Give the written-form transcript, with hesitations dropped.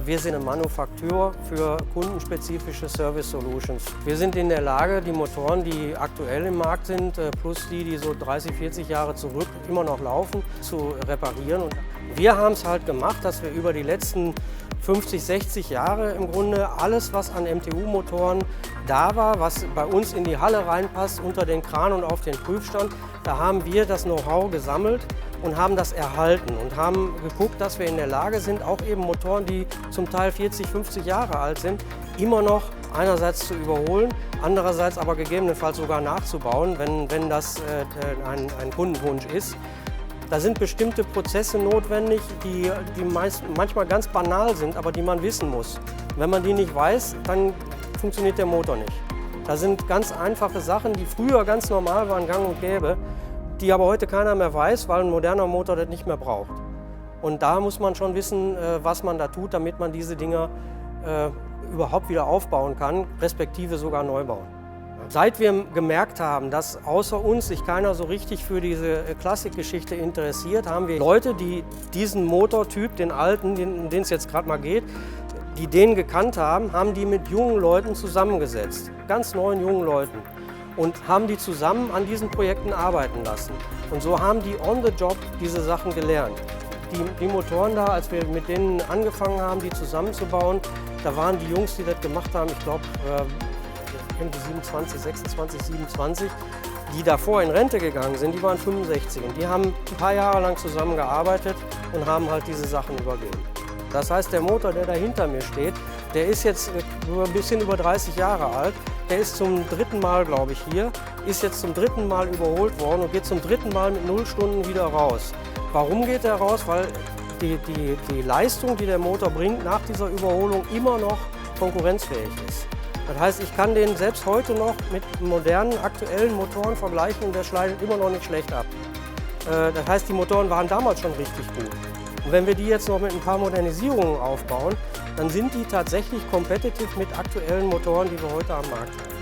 Wir sind eine Manufaktur für kundenspezifische Service Solutions. Wir sind in der Lage, die Motoren, die aktuell im Markt sind, plus die so 30, 40 Jahre zurück immer noch laufen, zu reparieren. Und wir haben es halt gemacht, dass wir über die letzten 50, 60 Jahre im Grunde alles, was an MTU-Motoren da war, was bei uns in die Halle reinpasst, unter den Kran und auf den Prüfstand, da haben wir das Know-how gesammelt und haben das erhalten und haben geguckt, dass wir in der Lage sind, auch eben Motoren, die zum Teil 40, 50 Jahre alt sind, immer noch einerseits zu überholen, andererseits aber gegebenenfalls sogar nachzubauen, wenn das ein Kundenwunsch ist. Da sind bestimmte Prozesse notwendig, die manchmal ganz banal sind, aber die man wissen muss. Wenn man die nicht weiß, dann funktioniert der Motor nicht. Da sind ganz einfache Sachen, die früher ganz normal waren, gang und gäbe, die aber heute keiner mehr weiß, weil ein moderner Motor das nicht mehr braucht. Und da muss man schon wissen, was man da tut, damit man diese Dinger überhaupt wieder aufbauen kann, respektive sogar neu bauen. Seit wir gemerkt haben, dass außer uns sich keiner so richtig für diese Klassikgeschichte interessiert, haben wir Leute, die diesen Motortyp, den alten, den es jetzt gerade mal geht, die den gekannt haben, haben die mit jungen Leuten zusammengesetzt, ganz neuen jungen Leuten, und haben die zusammen an diesen Projekten arbeiten lassen. Und so haben die on the job diese Sachen gelernt. Die Motoren da, als wir mit denen angefangen haben, die zusammenzubauen, da waren die Jungs, die das gemacht haben, ich glaube, 27, 26, 27, die davor in Rente gegangen sind, die waren 65 und die haben ein paar Jahre lang zusammengearbeitet und haben halt diese Sachen übergeben. Das heißt, der Motor, der da hinter mir steht, der ist jetzt ein bisschen über 30 Jahre alt, der ist zum dritten Mal, glaube ich, hier, ist jetzt zum dritten Mal überholt worden und geht zum dritten Mal mit 0 Stunden wieder raus. Warum geht er raus? Weil die Leistung, die der Motor bringt, nach dieser Überholung immer noch konkurrenzfähig ist. Das heißt, ich kann den selbst heute noch mit modernen, aktuellen Motoren vergleichen und der schneidet immer noch nicht schlecht ab. Das heißt, die Motoren waren damals schon richtig gut. Und wenn wir die jetzt noch mit ein paar Modernisierungen aufbauen, dann sind die tatsächlich competitive mit aktuellen Motoren, die wir heute am Markt haben.